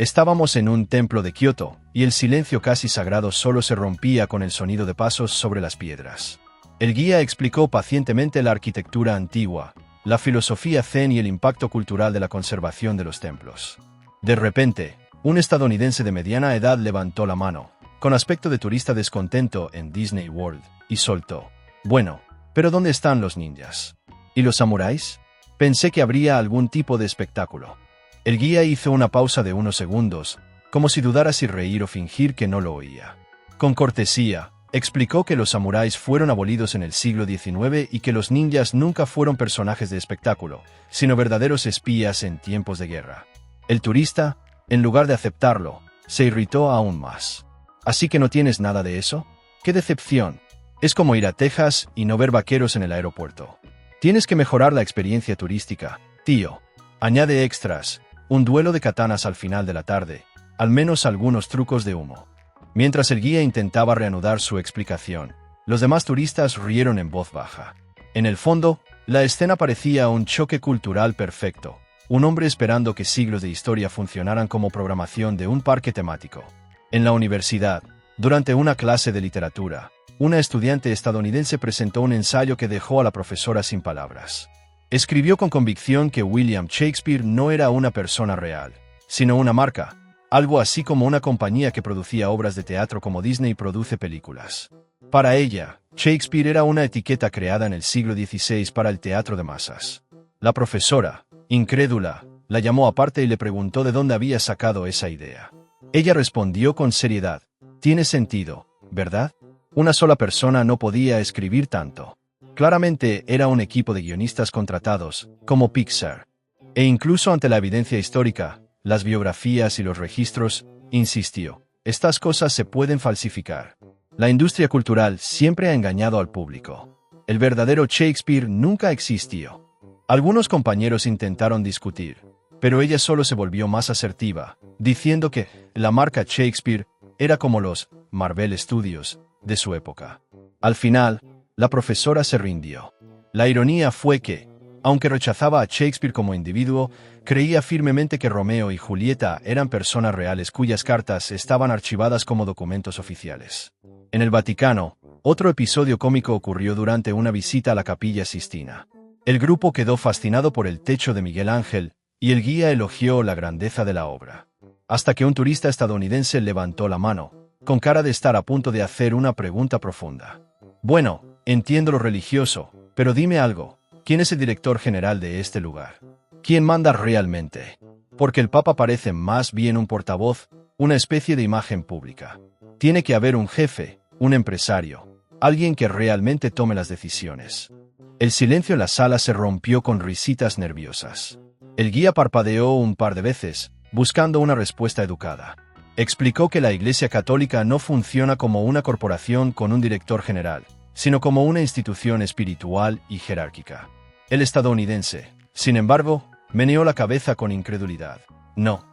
Estábamos en un templo de Kioto, y el silencio casi sagrado solo se rompía con el sonido de pasos sobre las piedras. El guía explicó pacientemente la arquitectura antigua, la filosofía zen y el impacto cultural de la conservación de los templos. De repente, un estadounidense de mediana edad levantó la mano, con aspecto de turista descontento en Disney World, y soltó: «Bueno, pero ¿dónde están los ninjas? ¿Y los samuráis? Pensé que habría algún tipo de espectáculo». El guía hizo una pausa de unos segundos, como si dudara si reír o fingir que no lo oía. Con cortesía, explicó que los samuráis fueron abolidos en el siglo XIX y que los ninjas nunca fueron personajes de espectáculo, sino verdaderos espías en tiempos de guerra. El turista, en lugar de aceptarlo, se irritó aún más. «¿Así que no tienes nada de eso? ¡Qué decepción! Es como ir a Texas y no ver vaqueros en el aeropuerto. Tienes que mejorar la experiencia turística, tío». Añade extras: un duelo de katanas al final de la tarde, al menos algunos trucos de humo. Mientras el guía intentaba reanudar su explicación, los demás turistas rieron en voz baja. En el fondo, la escena parecía un choque cultural perfecto, un hombre esperando que siglos de historia funcionaran como programación de un parque temático. En la universidad, durante una clase de literatura, una estudiante estadounidense presentó un ensayo que dejó a la profesora sin palabras. Escribió con convicción que William Shakespeare no era una persona real, sino una marca, algo así como una compañía que producía obras de teatro como Disney produce películas. Para ella, Shakespeare era una etiqueta creada en el siglo XVI para el teatro de masas. La profesora, incrédula, la llamó aparte y le preguntó de dónde había sacado esa idea. Ella respondió con seriedad: «Tiene sentido, ¿verdad? Una sola persona no podía escribir tanto». Claramente era un equipo de guionistas contratados, como Pixar. E incluso ante la evidencia histórica, las biografías y los registros, insistió: «Estas cosas se pueden falsificar». La industria cultural siempre ha engañado al público. El verdadero Shakespeare nunca existió. Algunos compañeros intentaron discutir, pero ella solo se volvió más asertiva, diciendo que la marca Shakespeare era como los Marvel Studios de su época. Al final, la profesora se rindió. La ironía fue que, aunque rechazaba a Shakespeare como individuo, creía firmemente que Romeo y Julieta eran personas reales cuyas cartas estaban archivadas como documentos oficiales. En el Vaticano, otro episodio cómico ocurrió durante una visita a la Capilla Sistina. El grupo quedó fascinado por el techo de Miguel Ángel, y el guía elogió la grandeza de la obra. Hasta que un turista estadounidense levantó la mano, con cara de estar a punto de hacer una pregunta profunda. «Bueno, entiendo lo religioso, pero dime algo, ¿quién es el director general de este lugar? ¿Quién manda realmente? Porque el Papa parece más bien un portavoz, una especie de imagen pública. Tiene que haber un jefe, un empresario, alguien que realmente tome las decisiones». El silencio en la sala se rompió con risitas nerviosas. El guía parpadeó un par de veces, buscando una respuesta educada. Explicó que la Iglesia Católica no funciona como una corporación con un director general, sino como una institución espiritual y jerárquica. El estadounidense, sin embargo, meneó la cabeza con incredulidad. «No,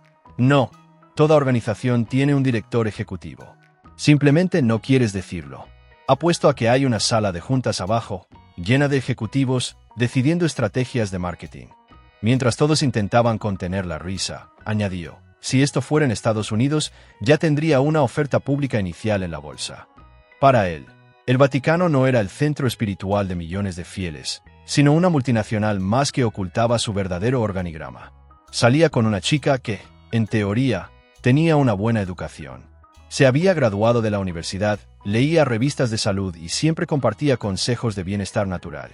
toda organización tiene un director ejecutivo. Simplemente no quieres decirlo. Apuesto a que hay una sala de juntas abajo, llena de ejecutivos, decidiendo estrategias de marketing». Mientras todos intentaban contener la risa, añadió: «Si esto fuera en Estados Unidos, ya tendría una oferta pública inicial en la bolsa». Para él, el Vaticano no era el centro espiritual de millones de fieles, sino una multinacional más que ocultaba su verdadero organigrama. Salía con una chica que, en teoría, tenía una buena educación. Se había graduado de la universidad, leía revistas de salud y siempre compartía consejos de bienestar natural.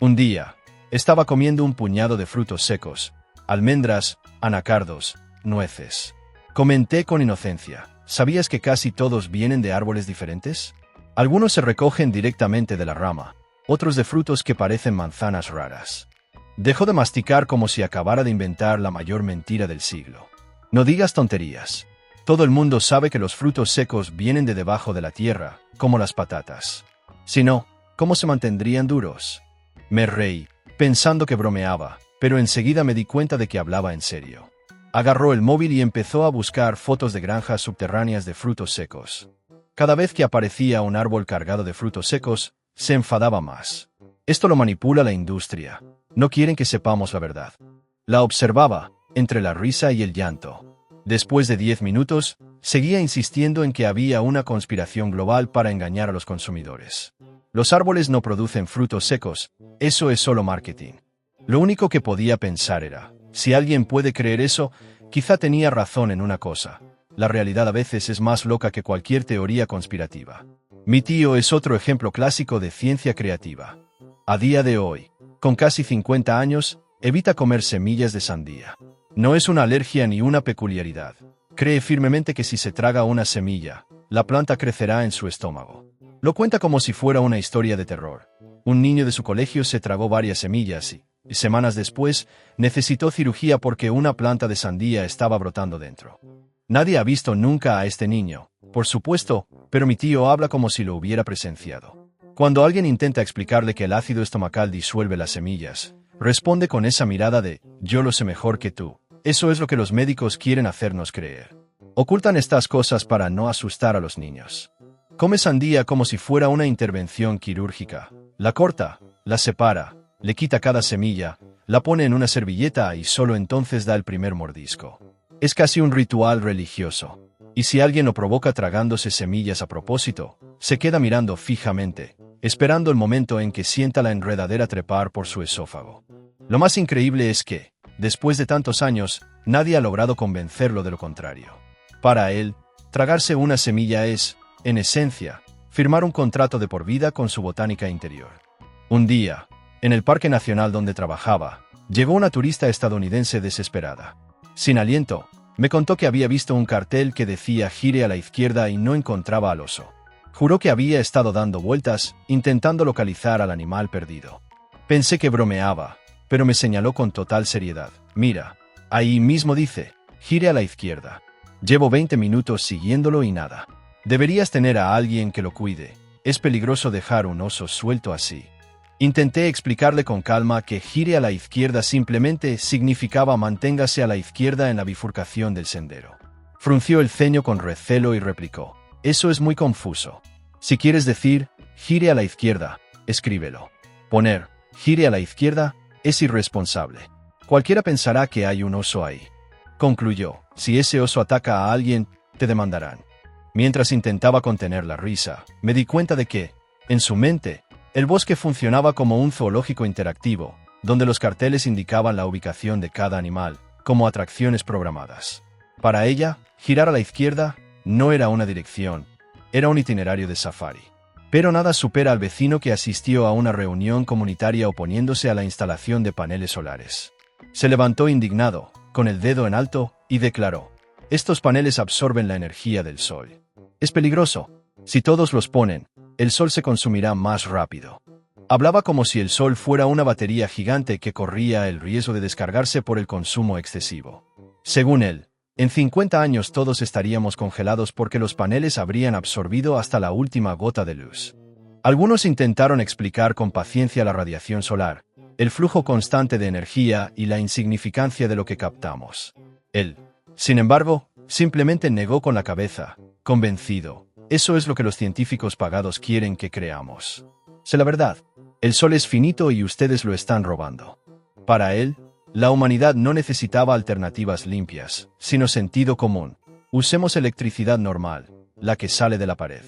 Un día, estaba comiendo un puñado de frutos secos, almendras, anacardos, nueces. Comenté con inocencia: ¿sabías que casi todos vienen de árboles diferentes? Algunos se recogen directamente de la rama, otros de frutos que parecen manzanas raras. Dejó de masticar como si acabara de inventar la mayor mentira del siglo. «No digas tonterías. Todo el mundo sabe que los frutos secos vienen de debajo de la tierra, como las patatas. Si no, ¿cómo se mantendrían duros?» Me reí, pensando que bromeaba, pero enseguida me di cuenta de que hablaba en serio. Agarró el móvil y empezó a buscar fotos de granjas subterráneas de frutos secos. Cada vez que aparecía un árbol cargado de frutos secos, se enfadaba más. «Esto lo manipula la industria. No quieren que sepamos la verdad». La observaba, entre la risa y el llanto. Después de 10 minutos, seguía insistiendo en que había una conspiración global para engañar a los consumidores. Los árboles no producen frutos secos, eso es solo marketing. Lo único que podía pensar era, si alguien puede creer eso, quizá tenía razón en una cosa. La realidad a veces es más loca que cualquier teoría conspirativa. Mi tío es otro ejemplo clásico de ciencia creativa. A día de hoy, con casi 50 años, evita comer semillas de sandía. No es una alergia ni una peculiaridad. Cree firmemente que si se traga una semilla, la planta crecerá en su estómago. Lo cuenta como si fuera una historia de terror. Un niño de su colegio se tragó varias semillas y, semanas después, necesitó cirugía porque una planta de sandía estaba brotando dentro. Nadie ha visto nunca a este niño, por supuesto, pero mi tío habla como si lo hubiera presenciado. Cuando alguien intenta explicarle que el ácido estomacal disuelve las semillas, responde con esa mirada de, yo lo sé mejor que tú. Eso es lo que los médicos quieren hacernos creer. Ocultan estas cosas para no asustar a los niños. Come sandía como si fuera una intervención quirúrgica. La corta, la separa, le quita cada semilla, la pone en una servilleta y solo entonces da el primer mordisco. Es casi un ritual religioso. Y si alguien lo provoca tragándose semillas a propósito, se queda mirando fijamente, esperando el momento en que sienta la enredadera trepar por su esófago. Lo más increíble es que, después de tantos años, nadie ha logrado convencerlo de lo contrario. Para él, tragarse una semilla es, en esencia, firmar un contrato de por vida con su botánica interior. Un día, en el parque nacional donde trabajaba, llegó una turista estadounidense desesperada. Sin aliento, me contó que había visto un cartel que decía gire a la izquierda y no encontraba al oso. Juró que había estado dando vueltas, intentando localizar al animal perdido. Pensé que bromeaba, pero me señaló con total seriedad. Mira, ahí mismo dice, gire a la izquierda. Llevo 20 minutos siguiéndolo y nada. Deberías tener a alguien que lo cuide. Es peligroso dejar un oso suelto así. Intenté explicarle con calma que gire a la izquierda simplemente significaba manténgase a la izquierda en la bifurcación del sendero. Frunció el ceño con recelo y replicó, eso es muy confuso. Si quieres decir, gire a la izquierda, escríbelo. Poner, gire a la izquierda, es irresponsable. Cualquiera pensará que hay un oso ahí. Concluyó, si ese oso ataca a alguien, te demandarán. Mientras intentaba contener la risa, me di cuenta de que, en su mente, el bosque funcionaba como un zoológico interactivo, donde los carteles indicaban la ubicación de cada animal, como atracciones programadas. Para ella, girar a la izquierda no era una dirección, era un itinerario de safari. Pero nada supera al vecino que asistió a una reunión comunitaria oponiéndose a la instalación de paneles solares. Se levantó indignado, con el dedo en alto, y declaró, estos paneles absorben la energía del sol. Es peligroso. Si todos los ponen, el sol se consumirá más rápido. Hablaba como si el sol fuera una batería gigante que corría el riesgo de descargarse por el consumo excesivo. Según él, en 50 años todos estaríamos congelados porque los paneles habrían absorbido hasta la última gota de luz. Algunos intentaron explicar con paciencia la radiación solar, el flujo constante de energía y la insignificancia de lo que captamos. Él, sin embargo, simplemente negó con la cabeza, convencido. Eso es lo que los científicos pagados quieren que creamos. Sé la verdad, el sol es finito y ustedes lo están robando. Para él, la humanidad no necesitaba alternativas limpias, sino sentido común. Usemos electricidad normal, la que sale de la pared.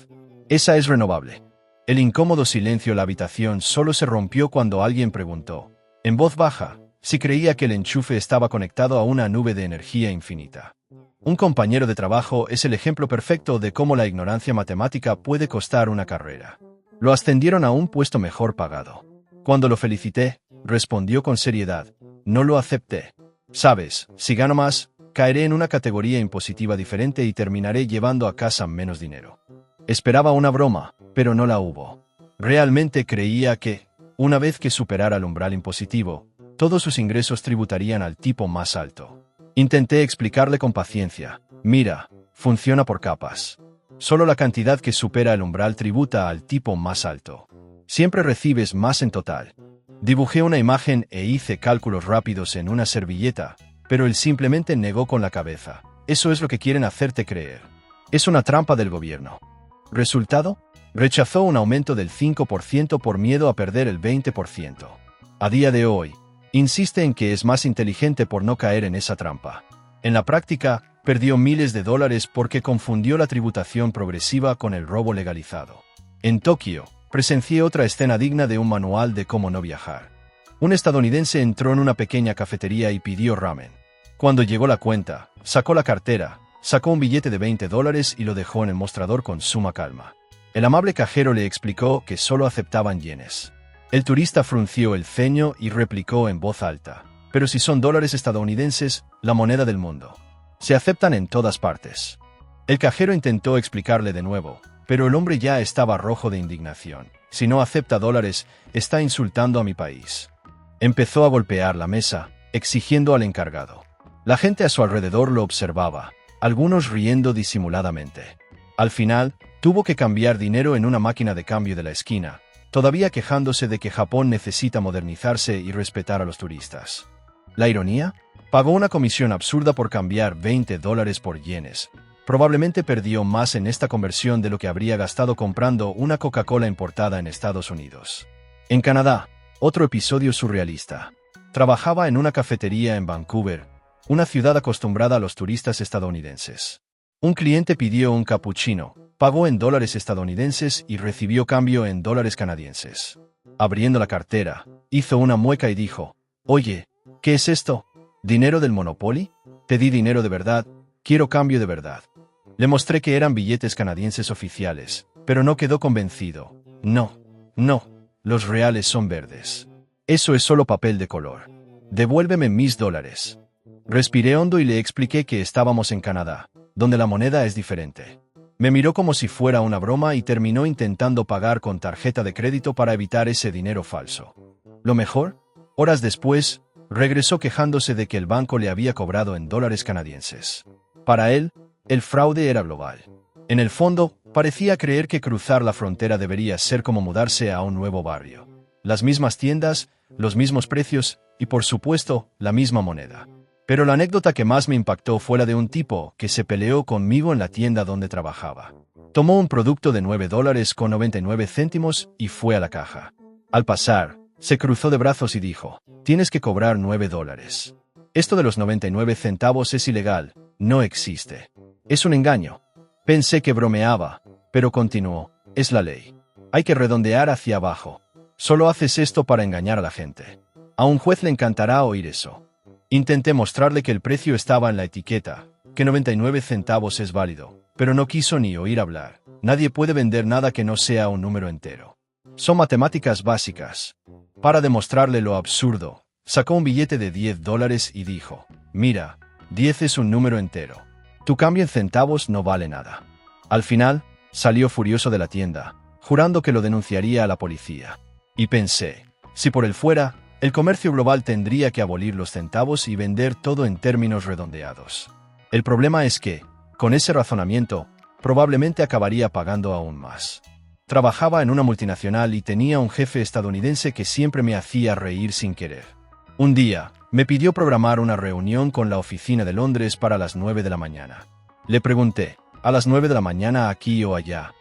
Esa es renovable. El incómodo silencio en la habitación solo se rompió cuando alguien preguntó, en voz baja, si creía que el enchufe estaba conectado a una nube de energía infinita. Un compañero de trabajo es el ejemplo perfecto de cómo la ignorancia matemática puede costar una carrera. Lo ascendieron a un puesto mejor pagado. Cuando lo felicité, respondió con seriedad, no lo acepté. Sabes, si gano más, caeré en una categoría impositiva diferente y terminaré llevando a casa menos dinero. Esperaba una broma, pero no la hubo. Realmente creía que, una vez que superara el umbral impositivo, todos sus ingresos tributarían al tipo más alto. Intenté explicarle con paciencia, mira, funciona por capas. Solo la cantidad que supera el umbral tributa al tipo más alto. Siempre recibes más en total. Dibujé una imagen e hice cálculos rápidos en una servilleta, pero él simplemente negó con la cabeza. Eso es lo que quieren hacerte creer. Es una trampa del gobierno. ¿Resultado? Rechazó un aumento del 5% por miedo a perder el 20%. A día de hoy, insiste en que es más inteligente por no caer en esa trampa. En la práctica, perdió miles de dólares porque confundió la tributación progresiva con el robo legalizado. En Tokio, presencié otra escena digna de un manual de cómo no viajar. Un estadounidense entró en una pequeña cafetería y pidió ramen. Cuando llegó la cuenta, sacó la cartera, sacó un billete de $20 y lo dejó en el mostrador con suma calma. El amable cajero le explicó que solo aceptaban yenes. El turista frunció el ceño y replicó en voz alta: «Pero si son dólares estadounidenses, la moneda del mundo. Se aceptan en todas partes». El cajero intentó explicarle de nuevo, pero el hombre ya estaba rojo de indignación. «Si no acepta dólares, está insultando a mi país». Empezó a golpear la mesa, exigiendo al encargado. La gente a su alrededor lo observaba, algunos riendo disimuladamente. Al final, tuvo que cambiar dinero en una máquina de cambio de la esquina, todavía quejándose de que Japón necesita modernizarse y respetar a los turistas. ¿La ironía? Pagó una comisión absurda por cambiar $20 por yenes. Probablemente perdió más en esta conversión de lo que habría gastado comprando una Coca-Cola importada en Estados Unidos. En Canadá, otro episodio surrealista. Trabajaba en una cafetería en Vancouver, una ciudad acostumbrada a los turistas estadounidenses. Un cliente pidió un cappuccino, pagó en dólares estadounidenses y recibió cambio en dólares canadienses. Abriendo la cartera, hizo una mueca y dijo: «Oye, ¿qué es esto? ¿Dinero del Monopoly? Te di dinero de verdad, quiero cambio de verdad». Le mostré que eran billetes canadienses oficiales, pero no quedó convencido. «No, los reales son verdes. Eso es solo papel de color. Devuélveme mis dólares». Respiré hondo y le expliqué que estábamos en Canadá, donde la moneda es diferente. Me miró como si fuera una broma y terminó intentando pagar con tarjeta de crédito para evitar ese dinero falso. Lo mejor, horas después, regresó quejándose de que el banco le había cobrado en dólares canadienses. Para él, el fraude era global. En el fondo, parecía creer que cruzar la frontera debería ser como mudarse a un nuevo barrio. Las mismas tiendas, los mismos precios y, por supuesto, la misma moneda. Pero la anécdota que más me impactó fue la de un tipo que se peleó conmigo en la tienda donde trabajaba. Tomó un producto de $9.99 y fue a la caja. Al pasar, se cruzó de brazos y dijo: «Tienes que cobrar $9. Esto de los 99 centavos es ilegal, no existe. Es un engaño». Pensé que bromeaba, pero continuó: «Es la ley. Hay que redondear hacia abajo. Solo haces esto para engañar a la gente. A un juez le encantará oír eso». Intenté mostrarle que el precio estaba en la etiqueta, que 99 centavos es válido, pero no quiso ni oír hablar. Nadie puede vender nada que no sea un número entero. Son matemáticas básicas. Para demostrarle lo absurdo, sacó un billete de $10 y dijo: «Mira, 10 es un número entero. Tu cambio en centavos no vale nada». Al final, salió furioso de la tienda, jurando que lo denunciaría a la policía. Y pensé, si por él fuera, el comercio global tendría que abolir los centavos y vender todo en términos redondeados. El problema es que, con ese razonamiento, probablemente acabaría pagando aún más. Trabajaba en una multinacional y tenía un jefe estadounidense que siempre me hacía reír sin querer. Un día, me pidió programar una reunión con la oficina de Londres para las 9 de la mañana. Le pregunté: «¿A las 9 de la mañana aquí o allá?».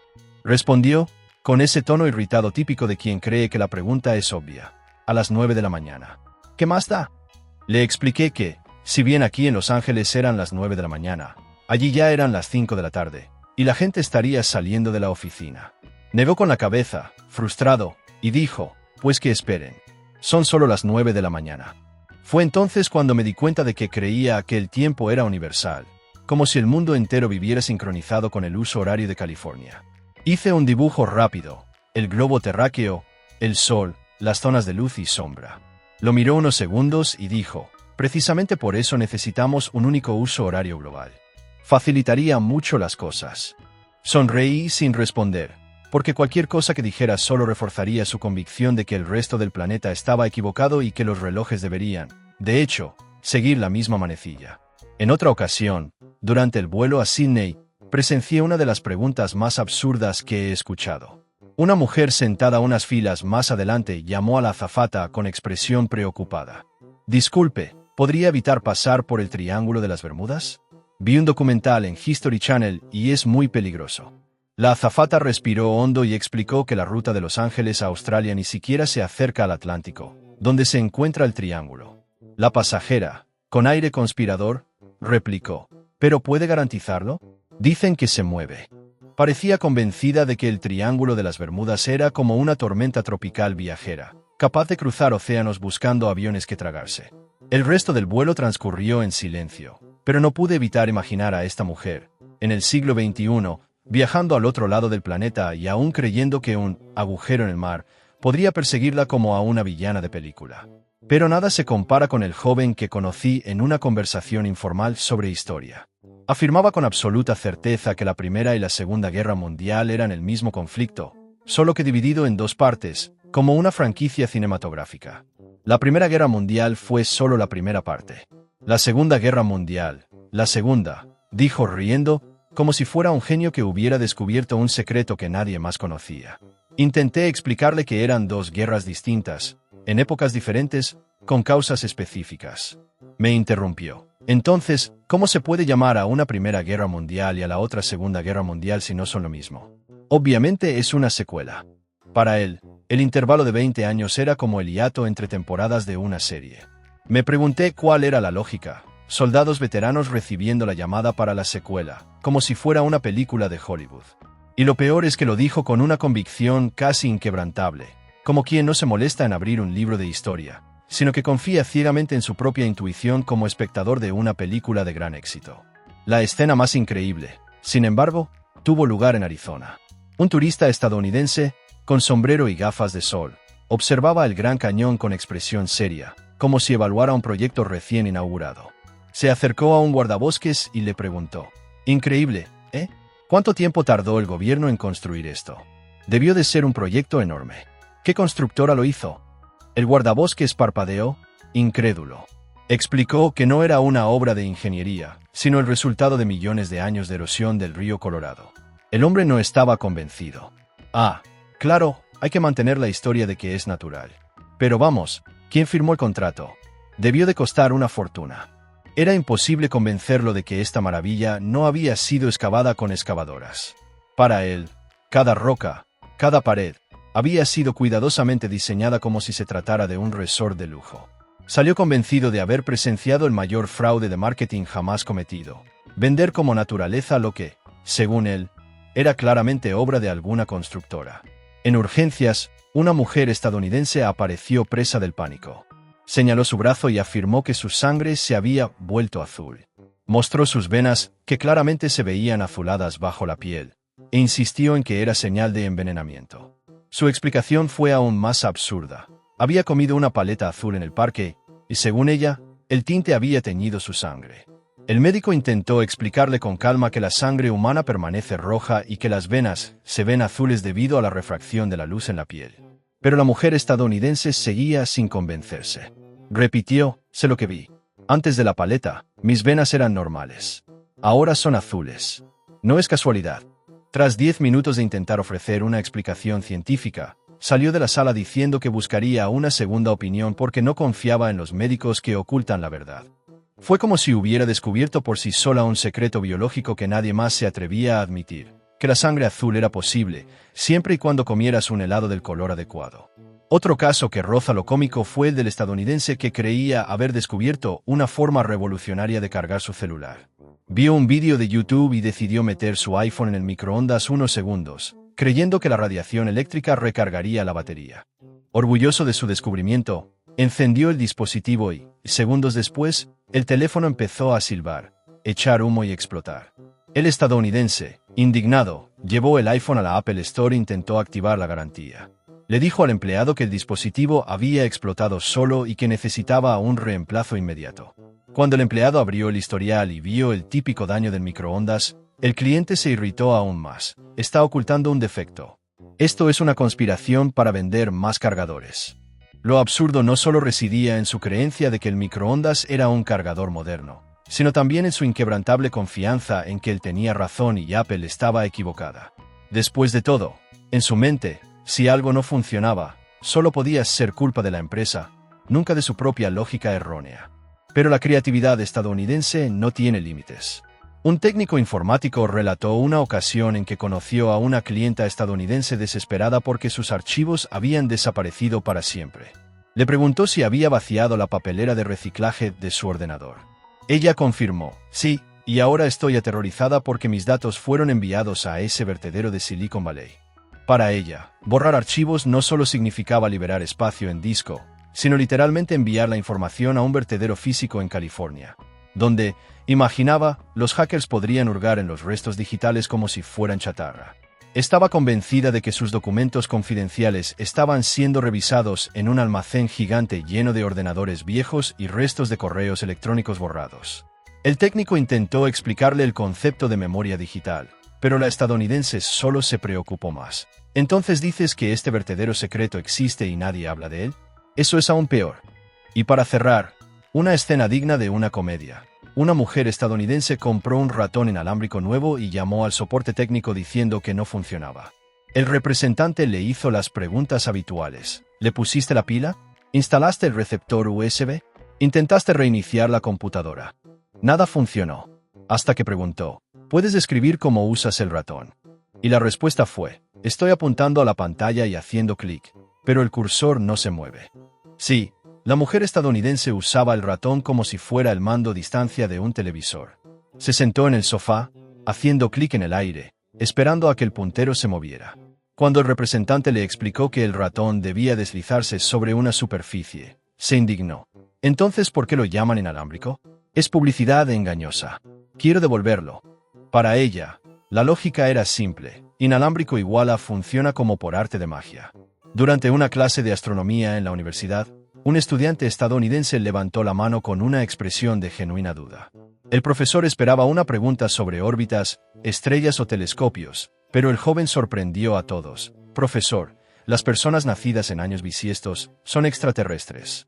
Respondió, con ese tono irritado típico de quien cree que la pregunta es obvia: «A las 9 de la mañana. ¿Qué más da?». Le expliqué que, si bien aquí en Los Ángeles eran las 9 de la mañana, allí ya eran las 5 de la tarde, y la gente estaría saliendo de la oficina. Negó con la cabeza, frustrado, y dijo: «Pues que esperen. Son solo las 9 de la mañana». Fue entonces cuando me di cuenta de que creía que el tiempo era universal, como si el mundo entero viviera sincronizado con el uso horario de California. Hice un dibujo rápido: el globo terráqueo, el sol, las zonas de luz y sombra. Lo miró unos segundos y dijo: «Precisamente por eso necesitamos un único uso horario global. Facilitaría mucho las cosas». Sonreí sin responder, porque cualquier cosa que dijera solo reforzaría su convicción de que el resto del planeta estaba equivocado y que los relojes deberían, de hecho, seguir la misma manecilla. En otra ocasión, durante el vuelo a Sydney, presencié una de las preguntas más absurdas que he escuchado. Una mujer sentada unas filas más adelante llamó a la azafata con expresión preocupada: «Disculpe, ¿podría evitar pasar por el Triángulo de las Bermudas? Vi un documental en History Channel y es muy peligroso». La azafata respiró hondo y explicó que la ruta de Los Ángeles a Australia ni siquiera se acerca al Atlántico, donde se encuentra el triángulo. La pasajera, con aire conspirador, replicó: ¿Pero puede garantizarlo? Dicen que se mueve. Parecía convencida de que el Triángulo de las Bermudas era como una tormenta tropical viajera, capaz de cruzar océanos buscando aviones que tragarse. El resto del vuelo transcurrió en silencio, pero no pude evitar imaginar a esta mujer, en el siglo XXI, viajando al otro lado del planeta y aún creyendo que un agujero en el mar podría perseguirla como a una villana de película. Pero nada se compara con el joven que conocí en una conversación informal sobre historia. Afirmaba con absoluta certeza que la Primera y la Segunda Guerra Mundial eran el mismo conflicto, solo que dividido en dos partes, como una franquicia cinematográfica. La Primera Guerra Mundial fue solo la primera parte. La Segunda Guerra Mundial, la segunda, dijo riendo, como si fuera un genio que hubiera descubierto un secreto que nadie más conocía. Intenté explicarle que eran dos guerras distintas, en épocas diferentes, con causas específicas. Me interrumpió. Entonces, ¿cómo se puede llamar a una Primera Guerra Mundial y a la otra Segunda Guerra Mundial si no son lo mismo? Obviamente es una secuela. Para él, el intervalo de 20 años era como el hiato entre temporadas de una serie. Me pregunté cuál era la lógica. Soldados veteranos recibiendo la llamada para la secuela, como si fuera una película de Hollywood. Y lo peor es que lo dijo con una convicción casi inquebrantable, como quien no se molesta en abrir un libro de historia, sino que confía ciegamente en su propia intuición como espectador de una película de gran éxito. La escena más increíble, sin embargo, tuvo lugar en Arizona. Un turista estadounidense, con sombrero y gafas de sol, observaba el Gran Cañón con expresión seria, como si evaluara un proyecto recién inaugurado. Se acercó a un guardabosques y le preguntó: «Increíble, ¿eh? ¿Cuánto tiempo tardó el gobierno en construir esto? Debió de ser un proyecto enorme. ¿Qué constructora lo hizo?» El guardabosques parpadeó, incrédulo. Explicó que no era una obra de ingeniería, sino el resultado de millones de años de erosión del río Colorado. El hombre no estaba convencido. «Ah, claro, hay que mantener la historia de que es natural. Pero vamos, ¿quién firmó el contrato? Debió de costar una fortuna». Era imposible convencerlo de que esta maravilla no había sido excavada con excavadoras. Para él, cada roca, cada pared, había sido cuidadosamente diseñada como si se tratara de un resort de lujo. Salió convencido de haber presenciado el mayor fraude de marketing jamás cometido: vender como naturaleza lo que, según él, era claramente obra de alguna constructora. En urgencias, una mujer estadounidense apareció presa del pánico. Señaló su brazo y afirmó que su sangre se había vuelto azul. Mostró sus venas, que claramente se veían azuladas bajo la piel, e insistió en que era señal de envenenamiento. Su explicación fue aún más absurda. Había comido una paleta azul en el parque, y según ella, el tinte había teñido su sangre. El médico intentó explicarle con calma que la sangre humana permanece roja y que las venas se ven azules debido a la refracción de la luz en la piel. Pero la mujer estadounidense seguía sin convencerse. Repitió: «Sé lo que vi. Antes de la paleta, mis venas eran normales. Ahora son azules. No es casualidad». Tras 10 minutos de intentar ofrecer una explicación científica, salió de la sala diciendo que buscaría una segunda opinión porque no confiaba en los médicos que ocultan la verdad. Fue como si hubiera descubierto por sí sola un secreto biológico que nadie más se atrevía a admitir: que la sangre azul era posible, siempre y cuando comieras un helado del color adecuado. Otro caso que roza lo cómico fue el del estadounidense que creía haber descubierto una forma revolucionaria de cargar su celular. Vio un vídeo de YouTube y decidió meter su iPhone en el microondas unos segundos, creyendo que la radiación eléctrica recargaría la batería. Orgulloso de su descubrimiento, encendió el dispositivo y, segundos después, el teléfono empezó a silbar, echar humo y explotar. El estadounidense, indignado, llevó el iPhone a la Apple Store e intentó activar la garantía. Le dijo al empleado que el dispositivo había explotado solo y que necesitaba un reemplazo inmediato. Cuando el empleado abrió el historial y vio el típico daño del microondas, el cliente se irritó aún más. «Está ocultando un defecto. Esto es una conspiración para vender más cargadores». Lo absurdo no solo residía en su creencia de que el microondas era un cargador moderno, sino también en su inquebrantable confianza en que él tenía razón y Apple estaba equivocada. Después de todo, en su mente, si algo no funcionaba, solo podía ser culpa de la empresa, nunca de su propia lógica errónea. Pero la creatividad estadounidense no tiene límites. Un técnico informático relató una ocasión en que conoció a una clienta estadounidense desesperada porque sus archivos habían desaparecido para siempre. Le preguntó si había vaciado la papelera de reciclaje de su ordenador. Ella confirmó: «Sí, y ahora estoy aterrorizada porque mis datos fueron enviados a ese vertedero de Silicon Valley. Para ella, borrar archivos no solo significaba liberar espacio en disco, sino literalmente enviar la información a un vertedero físico en California, donde, imaginaba, los hackers podrían hurgar en los restos digitales como si fueran chatarra. Estaba convencida de que sus documentos confidenciales estaban siendo revisados en un almacén gigante lleno de ordenadores viejos y restos de correos electrónicos borrados. El técnico intentó explicarle el concepto de memoria digital, pero la estadounidense solo se preocupó más. ¿Entonces dices que este vertedero secreto existe y nadie habla de él? Eso es aún peor. Y para cerrar, una escena digna de una comedia. Una mujer estadounidense compró un ratón inalámbrico nuevo y llamó al soporte técnico diciendo que no funcionaba. El representante le hizo las preguntas habituales. ¿Le pusiste la pila? ¿Instalaste el receptor USB? ¿Intentaste reiniciar la computadora? Nada funcionó. Hasta que preguntó, ¿puedes describir cómo usas el ratón? Y la respuesta fue, estoy apuntando a la pantalla y haciendo clic, pero el cursor no se mueve. Sí. La mujer estadounidense usaba el ratón como si fuera el mando a distancia de un televisor. Se sentó en el sofá, haciendo clic en el aire, esperando a que el puntero se moviera. Cuando el representante le explicó que el ratón debía deslizarse sobre una superficie, se indignó. ¿Entonces por qué lo llaman inalámbrico? Es publicidad engañosa. Quiero devolverlo. Para ella, la lógica era simple. Inalámbrico igual a funciona como por arte de magia. Durante una clase de astronomía en la universidad, un estudiante estadounidense levantó la mano con una expresión de genuina duda. El profesor esperaba una pregunta sobre órbitas, estrellas o telescopios, pero el joven sorprendió a todos. Profesor, las personas nacidas en años bisiestos son extraterrestres.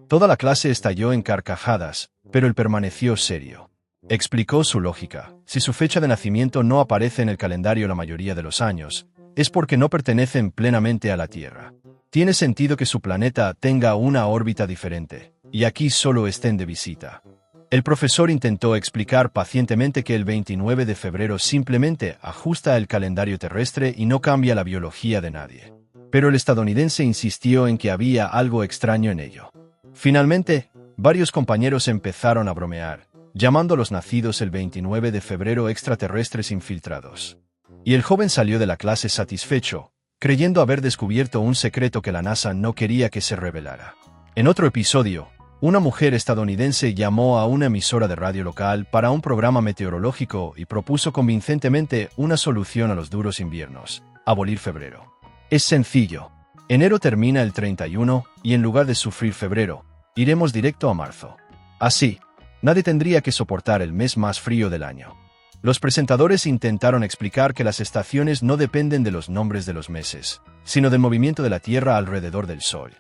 Toda la clase estalló en carcajadas, pero él permaneció serio. Explicó su lógica. Si su fecha de nacimiento no aparece en el calendario la mayoría de los años, es porque no pertenecen plenamente a la Tierra. Tiene sentido que su planeta tenga una órbita diferente, y aquí solo estén de visita. El profesor intentó explicar pacientemente que el 29 de febrero simplemente ajusta el calendario terrestre y no cambia la biología de nadie. Pero el estadounidense insistió en que había algo extraño en ello. Finalmente, varios compañeros empezaron a bromear, llamando a los nacidos el 29 de febrero extraterrestres infiltrados. Y el joven salió de la clase satisfecho, creyendo haber descubierto un secreto que la NASA no quería que se revelara. En otro episodio, una mujer estadounidense llamó a una emisora de radio local para un programa meteorológico y propuso convincentemente una solución a los duros inviernos: abolir febrero. Es sencillo. Enero termina el 31 y en lugar de sufrir febrero, iremos directo a marzo. Así, nadie tendría que soportar el mes más frío del año. Los presentadores intentaron explicar que las estaciones no dependen de los nombres de los meses, sino del movimiento de la Tierra alrededor del Sol.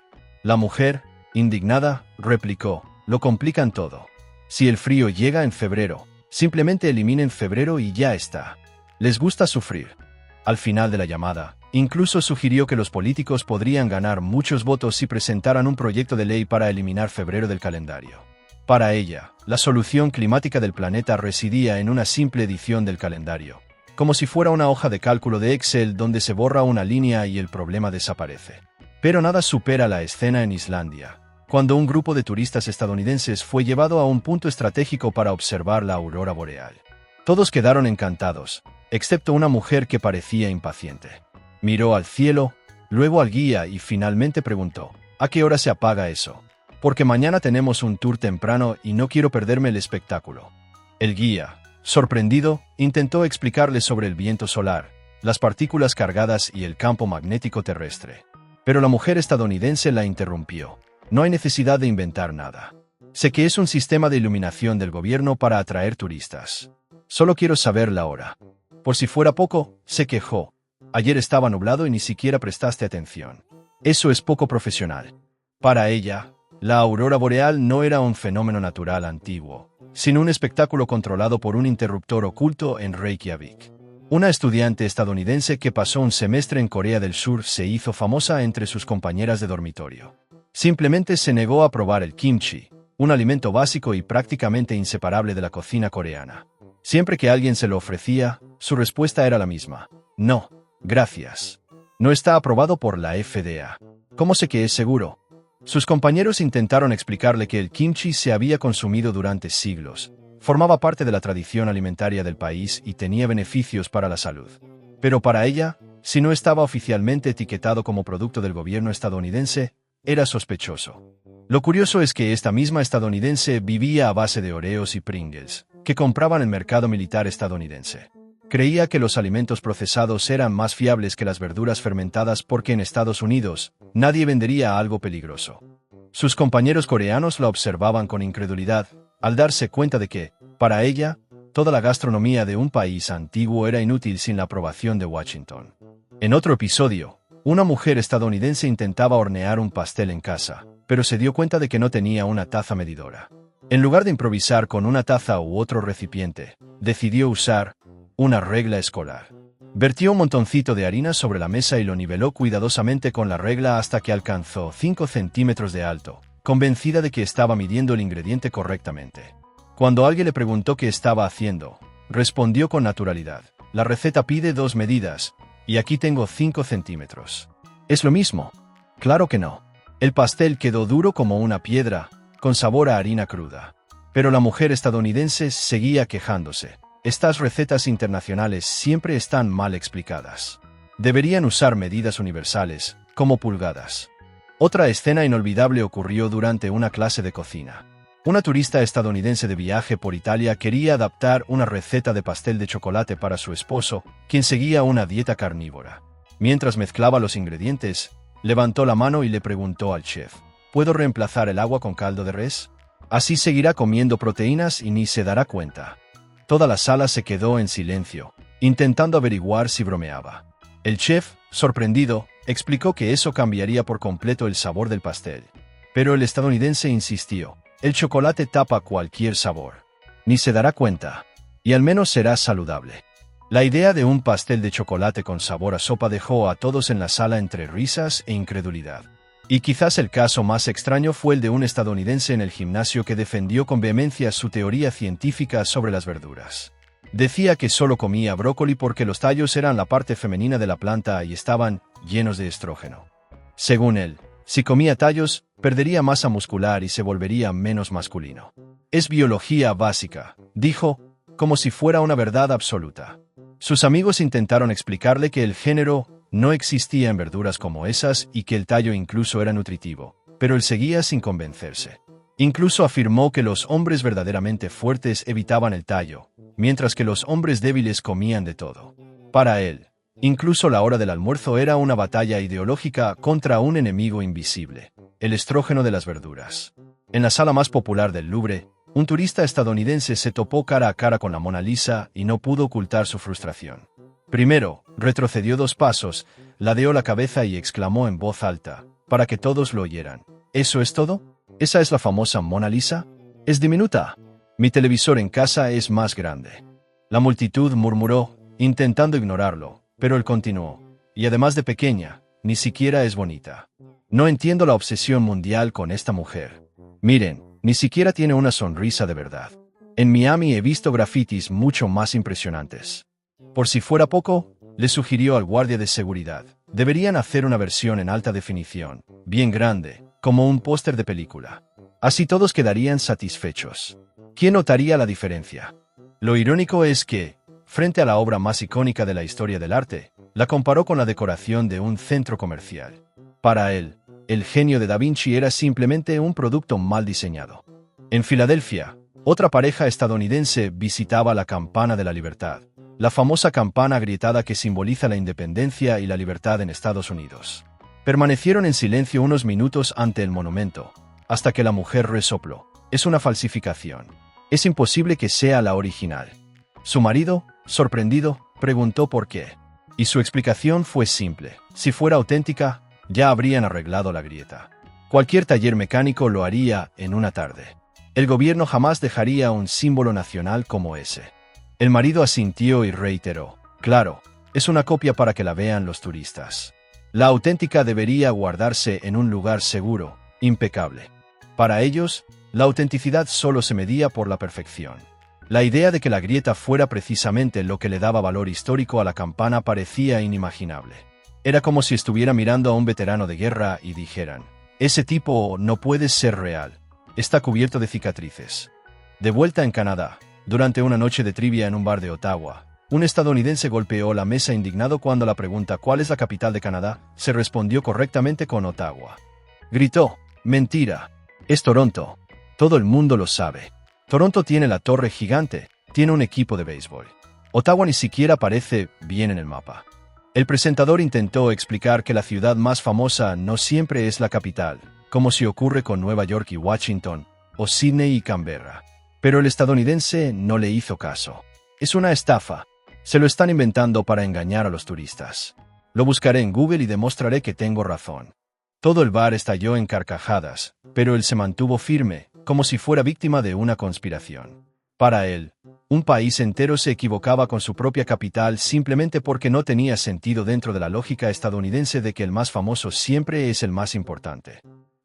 La mujer, indignada, replicó, lo complican todo. Si el frío llega en febrero, simplemente eliminen febrero y ya está. Les gusta sufrir. Al final de la llamada, incluso sugirió que los políticos podrían ganar muchos votos si presentaran un proyecto de ley para eliminar febrero del calendario. Para ella, la solución climática del planeta residía en una simple edición del calendario, como si fuera una hoja de cálculo de Excel donde se borra una línea y el problema desaparece. Pero nada supera la escena en Islandia, cuando un grupo de turistas estadounidenses fue llevado a un punto estratégico para observar la aurora boreal. Todos quedaron encantados, excepto una mujer que parecía impaciente. Miró al cielo, luego al guía y finalmente preguntó, ¿a qué hora se apaga eso? Porque mañana tenemos un tour temprano y no quiero perderme el espectáculo. El guía, sorprendido, intentó explicarle sobre el viento solar, las partículas cargadas y el campo magnético terrestre. Pero la mujer estadounidense la interrumpió. No hay necesidad de inventar nada. Sé que es un sistema de iluminación del gobierno para atraer turistas. Solo quiero saber la hora. Por si fuera poco, se quejó. Ayer estaba nublado y ni siquiera prestaste atención. Eso es poco profesional. Para ella, la aurora boreal no era un fenómeno natural antiguo, sino un espectáculo controlado por un interruptor oculto en Reykjavik. Una estudiante estadounidense que pasó un semestre en Corea del Sur se hizo famosa entre sus compañeras de dormitorio. Simplemente se negó a probar el kimchi, un alimento básico y prácticamente inseparable de la cocina coreana. Siempre que alguien se lo ofrecía, su respuesta era la misma: no, gracias. No está aprobado por la FDA. ¿Cómo sé que es seguro? Sus compañeros intentaron explicarle que el kimchi se había consumido durante siglos, Formaba parte de la tradición alimentaria del país y tenía beneficios para la salud. Pero para ella, si no estaba oficialmente etiquetado como producto del gobierno estadounidense, era sospechoso. Lo curioso es que esta misma estadounidense vivía a base de Oreos y Pringles, que compraban en el mercado militar estadounidense. Creía que los alimentos procesados eran más fiables que las verduras fermentadas porque en Estados Unidos nadie vendería algo peligroso. Sus compañeros coreanos la observaban con incredulidad, al darse cuenta de que, para ella, toda la gastronomía de un país antiguo era inútil sin la aprobación de Washington. En otro episodio, una mujer estadounidense intentaba hornear un pastel en casa, pero se dio cuenta de que no tenía una taza medidora. En lugar de improvisar con una taza u otro recipiente, decidió usar una regla escolar. Vertió un montoncito de harina sobre la mesa y lo niveló cuidadosamente con la regla hasta que alcanzó 5 centímetros de alto, convencida de que estaba midiendo el ingrediente correctamente. Cuando alguien le preguntó qué estaba haciendo, respondió con naturalidad: la receta pide 2 medidas, y aquí tengo 5 centímetros. ¿Es lo mismo? Claro que no. El pastel quedó duro como una piedra, con sabor a harina cruda. Pero la mujer estadounidense seguía quejándose. Estas recetas internacionales siempre están mal explicadas. Deberían usar medidas universales, como pulgadas. Otra escena inolvidable ocurrió durante una clase de cocina. Una turista estadounidense de viaje por Italia quería adaptar una receta de pastel de chocolate para su esposo, quien seguía una dieta carnívora. Mientras mezclaba los ingredientes, levantó la mano y le preguntó al chef: ¿puedo reemplazar el agua con caldo de res? Así seguirá comiendo proteínas y ni se dará cuenta. Toda la sala se quedó en silencio, intentando averiguar si bromeaba. El chef, sorprendido, explicó que eso cambiaría por completo el sabor del pastel. Pero el estadounidense insistió: el chocolate tapa cualquier sabor. Ni se dará cuenta. Y al menos será saludable. La idea de un pastel de chocolate con sabor a sopa dejó a todos en la sala entre risas e incredulidad. Y quizás el caso más extraño fue el de un estadounidense en el gimnasio que defendió con vehemencia su teoría científica sobre las verduras. Decía que solo comía brócoli porque los tallos eran la parte femenina de la planta y estaban llenos de estrógeno. Según él, si comía tallos, perdería masa muscular y se volvería menos masculino. Es biología básica, dijo, como si fuera una verdad absoluta. Sus amigos intentaron explicarle que el género no existía en verduras como esas y que el tallo incluso era nutritivo, pero él seguía sin convencerse. Incluso afirmó que los hombres verdaderamente fuertes evitaban el tallo, mientras que los hombres débiles comían de todo. Para él, incluso la hora del almuerzo era una batalla ideológica contra un enemigo invisible: el estrógeno de las verduras. En la sala más popular del Louvre, un turista estadounidense se topó cara a cara con la Mona Lisa y no pudo ocultar su frustración. Primero, retrocedió 2 pasos, ladeó la cabeza y exclamó en voz alta, para que todos lo oyeran: ¿eso es todo? ¿Esa es la famosa Mona Lisa? Es diminuta. Mi televisor en casa es más grande. La multitud murmuró, intentando ignorarlo, pero él continuó: y además de pequeña, ni siquiera es bonita. No entiendo la obsesión mundial con esta mujer. Miren, ni siquiera tiene una sonrisa de verdad. En Miami he visto grafitis mucho más impresionantes. Por si fuera poco, le sugirió al guardia de seguridad: deberían hacer una versión en alta definición, bien grande, como un póster de película. Así todos quedarían satisfechos. ¿Quién notaría la diferencia? Lo irónico es que, frente a la obra más icónica de la historia del arte, la comparó con la decoración de un centro comercial. Para él, el genio de Da Vinci era simplemente un producto mal diseñado. En Filadelfia, otra pareja estadounidense visitaba la Campana de la Libertad, la famosa campana agrietada que simboliza la independencia y la libertad en Estados Unidos. Permanecieron en silencio unos minutos ante el monumento, hasta que la mujer resopló: es una falsificación. Es imposible que sea la original. Su marido, sorprendido, preguntó por qué. Y su explicación fue simple: si fuera auténtica, ya habrían arreglado la grieta. Cualquier taller mecánico lo haría en una tarde. El gobierno jamás dejaría un símbolo nacional como ese. El marido asintió y reiteró: claro, es una copia para que la vean los turistas. La auténtica debería guardarse en un lugar seguro, impecable. Para ellos, la autenticidad solo se medía por la perfección. La idea de que la grieta fuera precisamente lo que le daba valor histórico a la campana parecía inimaginable. Era como si estuviera mirando a un veterano de guerra y dijeran: ese tipo no puede ser real. Está cubierto de cicatrices. De vuelta en Canadá, Durante una noche de trivia en un bar de Ottawa, un estadounidense golpeó la mesa indignado cuando la pregunta ¿cuál es la capital de Canadá? Se respondió correctamente con Ottawa. Gritó, mentira, es Toronto. Todo el mundo lo sabe. Toronto tiene la torre gigante, tiene un equipo de béisbol. Ottawa ni siquiera aparece bien en el mapa. El presentador intentó explicar que la ciudad más famosa no siempre es la capital, como si ocurre con Nueva York y Washington, o Sydney y Canberra. Pero el estadounidense no le hizo caso. Es una estafa. Se lo están inventando para engañar a los turistas. Lo buscaré en Google y demostraré que tengo razón. Todo el bar estalló en carcajadas, pero él se mantuvo firme, como si fuera víctima de una conspiración. Para él, un país entero se equivocaba con su propia capital simplemente porque no tenía sentido dentro de la lógica estadounidense de que el más famoso siempre es el más importante.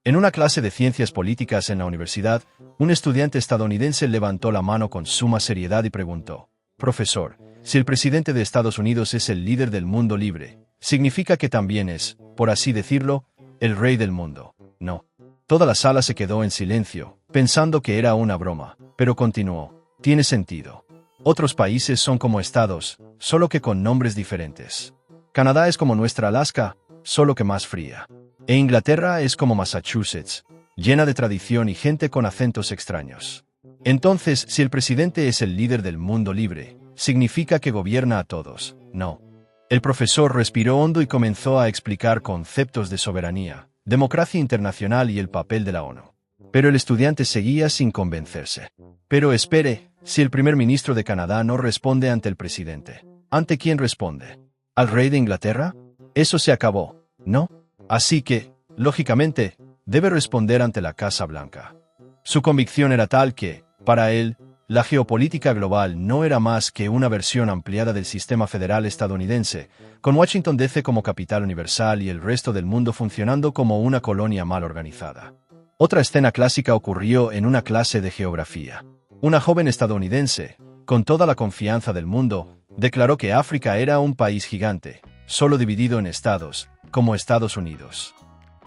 En una clase de ciencias políticas en la universidad, un estudiante estadounidense levantó la mano con suma seriedad y preguntó, «Profesor, si el presidente de Estados Unidos es el líder del mundo libre, ¿significa que también es, por así decirlo, el rey del mundo?» No. Toda la sala se quedó en silencio, pensando que era una broma, pero continuó, «Tiene sentido. Otros países son como estados, solo que con nombres diferentes. Canadá es como nuestra Alaska, solo que más fría. E Inglaterra es como Massachusetts, llena de tradición y gente con acentos extraños. Entonces, si el presidente es el líder del mundo libre, ¿significa que gobierna a todos? No». El profesor respiró hondo y comenzó a explicar conceptos de soberanía, democracia internacional y el papel de la ONU. Pero el estudiante seguía sin convencerse. «Pero espere, si el primer ministro de Canadá no responde ante el presidente, ¿ante quién responde? ¿Al rey de Inglaterra? Eso se acabó, ¿no? Así que, lógicamente, debe responder ante la Casa Blanca». Su convicción era tal que, para él, la geopolítica global no era más que una versión ampliada del sistema federal estadounidense, con Washington DC como capital universal y el resto del mundo funcionando como una colonia mal organizada. Otra escena clásica ocurrió en una clase de geografía. Una joven estadounidense, con toda la confianza del mundo, declaró que África era un país gigante, solo dividido en estados, como Estados Unidos.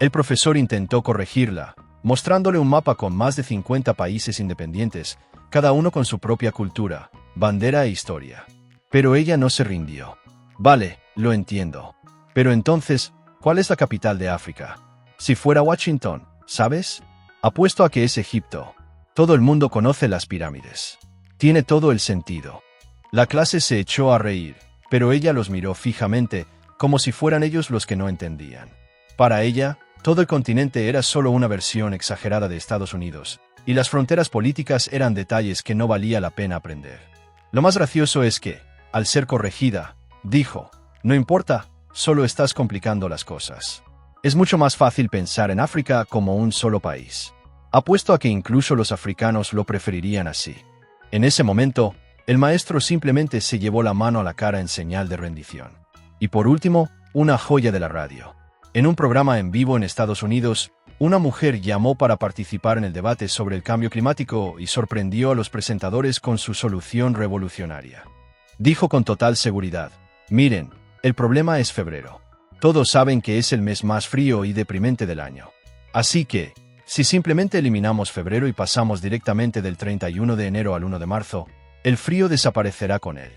El profesor intentó corregirla, mostrándole un mapa con más de 50 países independientes, cada uno con su propia cultura, bandera e historia. Pero ella no se rindió. «Vale, lo entiendo. Pero entonces, ¿cuál es la capital de África? Si fuera Washington, ¿sabes? Apuesto a que es Egipto. Todo el mundo conoce las pirámides. Tiene todo el sentido». La clase se echó a reír, pero ella los miró fijamente, como si fueran ellos los que no entendían. Para ella, todo el continente era solo una versión exagerada de Estados Unidos, y las fronteras políticas eran detalles que no valía la pena aprender. Lo más gracioso es que, al ser corregida, dijo, «No importa, solo estás complicando las cosas. Es mucho más fácil pensar en África como un solo país. Apuesto a que incluso los africanos lo preferirían así». En ese momento, el maestro simplemente se llevó la mano a la cara en señal de rendición. Y por último, una joya de la radio. En un programa en vivo en Estados Unidos, una mujer llamó para participar en el debate sobre el cambio climático y sorprendió a los presentadores con su solución revolucionaria. Dijo con total seguridad, «Miren, el problema es febrero. Todos saben que es el mes más frío y deprimente del año. Así que, si simplemente eliminamos febrero y pasamos directamente del 31 de enero al 1 de marzo, el frío desaparecerá con él.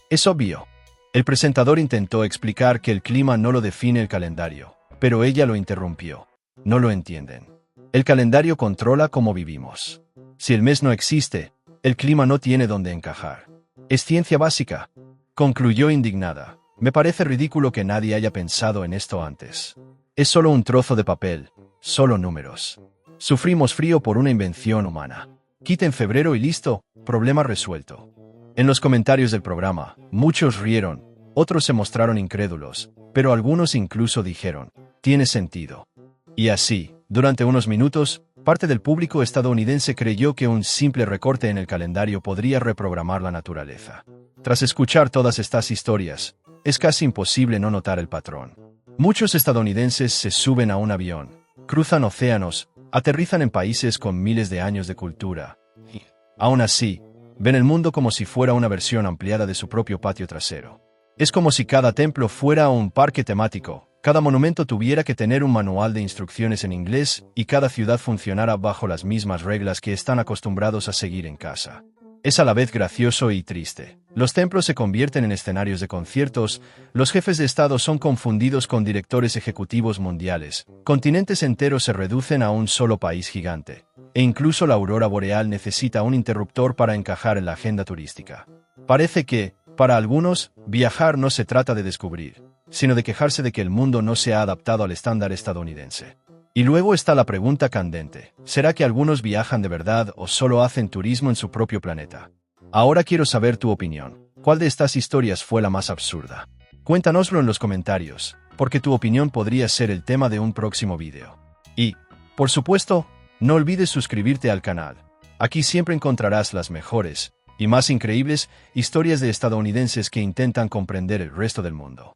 Es obvio». El presentador intentó explicar que el clima no lo define el calendario, pero ella lo interrumpió. «No lo entienden. El calendario controla cómo vivimos. Si el mes no existe, el clima no tiene dónde encajar. Es ciencia básica», concluyó indignada. «Me parece ridículo que nadie haya pensado en esto antes. Es solo un trozo de papel, solo números. Sufrimos frío por una invención humana. Quiten febrero y listo, problema resuelto». En los comentarios del programa, muchos rieron, otros se mostraron incrédulos, pero algunos incluso dijeron, «Tiene sentido». Y así, durante unos minutos, parte del público estadounidense creyó que un simple recorte en el calendario podría reprogramar la naturaleza. Tras escuchar todas estas historias, es casi imposible no notar el patrón. Muchos estadounidenses se suben a un avión, cruzan océanos, aterrizan en países con miles de años de cultura, y, aún así, ven el mundo como si fuera una versión ampliada de su propio patio trasero. Es como si cada templo fuera un parque temático, cada monumento tuviera que tener un manual de instrucciones en inglés y cada ciudad funcionara bajo las mismas reglas que están acostumbrados a seguir en casa. Es a la vez gracioso y triste. Los templos se convierten en escenarios de conciertos, los jefes de Estado son confundidos con directores ejecutivos mundiales, continentes enteros se reducen a un solo país gigante, e incluso la aurora boreal necesita un interruptor para encajar en la agenda turística. Parece que, para algunos, viajar no se trata de descubrir, sino de quejarse de que el mundo no se ha adaptado al estándar estadounidense. Y luego está la pregunta candente: ¿será que algunos viajan de verdad o solo hacen turismo en su propio planeta? Ahora quiero saber tu opinión. ¿Cuál de estas historias fue la más absurda? Cuéntanoslo en los comentarios, porque tu opinión podría ser el tema de un próximo vídeo. Y, por supuesto, no olvides suscribirte al canal. Aquí siempre encontrarás las mejores y más increíbles historias de estadounidenses que intentan comprender el resto del mundo.